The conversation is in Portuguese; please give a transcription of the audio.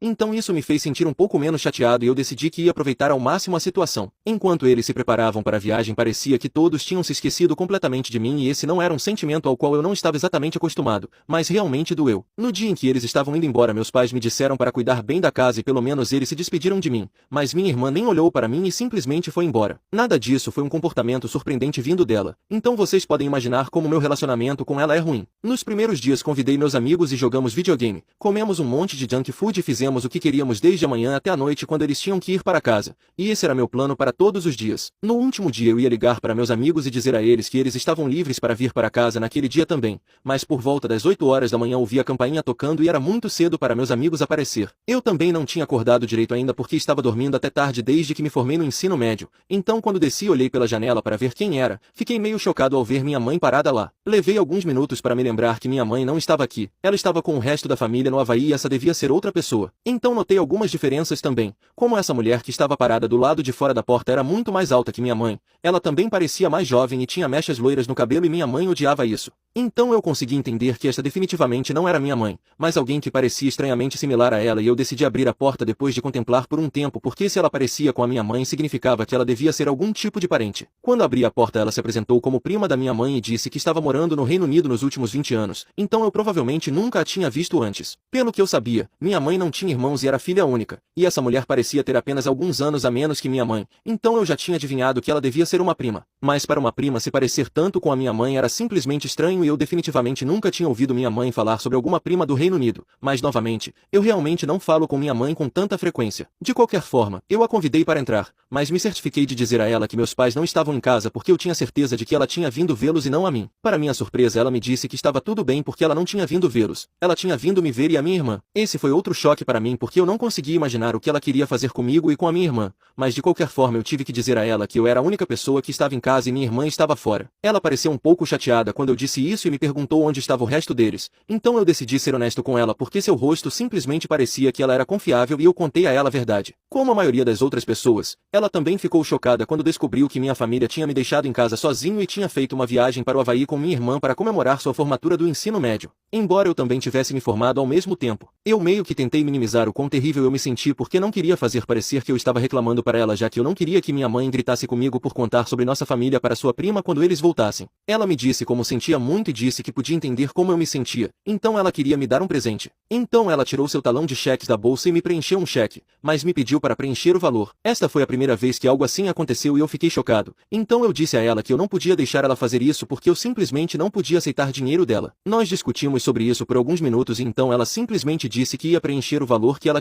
Então isso me fez sentir um pouco menos chateado e eu decidi que ia aproveitar ao máximo a situação. Enquanto eles se preparavam para a viagem, parecia que todos tinham se esquecido completamente de mim e esse não era um sentimento ao qual eu não estava exatamente acostumado, mas realmente doeu. No dia em que eles estavam indo embora, meus pais me disseram para cuidar bem da casa e pelo menos eles se despediram de mim, mas minha irmã nem olhou para mim e simplesmente foi embora. Nada disso foi um comportamento surpreendente vindo dela, então vocês podem imaginar como meu relacionamento com ela é ruim. Nos primeiros dias convidei meus amigos e jogamos videogame, comemos um monte de junk food e fizemos o que queríamos desde a manhã até a noite quando eles tinham que ir para casa, e esse era meu plano para todos os dias. No último dia eu ia ligar para meus amigos e dizer a eles que eles estavam livres para vir para casa naquele dia também, mas por volta das 8 horas da manhã ouvi a campainha tocando e era muito cedo para meus amigos aparecer. Eu também não tinha acordado direito ainda porque estava dormindo até tarde desde que me formei no ensino médio, então quando desci e olhei pela janela para ver quem era, fiquei meio chocado ao ver minha mãe parada lá. Levei alguns minutos para me lembrar que minha mãe não estava aqui, ela estava com o resto da família no Havaí e essa devia ser outra pessoa. Então notei algumas diferenças também, como essa mulher que estava parada do lado de fora da porta era muito mais alta que minha mãe, ela também parecia mais jovem e tinha mechas loiras no cabelo e minha mãe odiava isso. Então eu consegui entender que esta definitivamente não era minha mãe, mas alguém que parecia estranhamente similar a ela e eu decidi abrir a porta depois de contemplar por um tempo porque se ela parecia com a minha mãe significava que ela devia ser algum tipo de parente. Quando abri a porta ela se apresentou como prima da minha mãe e disse que estava morando no Reino Unido nos últimos 20 anos, então eu provavelmente nunca a tinha visto antes. Pelo que eu sabia, minha mãe não tinha irmãos e era filha única, e essa mulher parecia ter apenas alguns anos a menos que minha mãe, então eu já tinha adivinhado que ela devia ser uma prima. Mas para uma prima se parecer tanto com a minha mãe era simplesmente estranho e eu definitivamente nunca tinha ouvido minha mãe falar sobre alguma prima do Reino Unido, mas novamente, eu realmente não falo com minha mãe com tanta frequência. De qualquer forma, eu a convidei para entrar, mas me certifiquei de dizer a ela que meus pais não estavam em casa porque eu tinha certeza de que ela tinha vindo vê-los e não a mim. Para minha surpresa ela me disse que estava tudo bem porque ela não tinha vindo vê-los, ela tinha vindo me ver e a minha irmã. Esse foi outro choque para mim porque eu não conseguia imaginar o que ela queria fazer comigo e com a minha irmã, mas de qualquer forma eu tive que dizer a ela que eu era a única pessoa que estava em casa e minha irmã estava fora. Ela pareceu um pouco chateada quando eu disse isso e me perguntou onde estava o resto deles, então eu decidi ser honesto com ela porque seu rosto simplesmente parecia que ela era confiável e eu contei a ela a verdade. Como a maioria das outras pessoas, ela também ficou chocada quando descobriu que minha família tinha me deixado em casa sozinho e tinha feito uma viagem para o Havaí com minha irmã para comemorar sua formatura do ensino médio. Embora eu também tivesse me formado ao mesmo tempo, eu meio que tentei minimizar o quão terrível eu me senti porque não queria fazer parecer que eu estava reclamando para ela já que eu não queria que minha mãe gritasse comigo por contar sobre nossa família para sua prima quando eles voltassem. Ela me disse como sentia muito e disse que podia entender como eu me sentia, então ela queria me dar um presente. Então ela tirou seu talão de cheques da bolsa e me preencheu um cheque, mas me pediu para preencher o valor. Esta foi a primeira vez que algo assim aconteceu e eu fiquei chocado, então eu disse a ela que eu não podia deixar ela fazer isso porque eu simplesmente não podia aceitar dinheiro dela. Nós discutimos sobre isso por alguns minutos e então ela simplesmente disse que ia preencher o valor que ela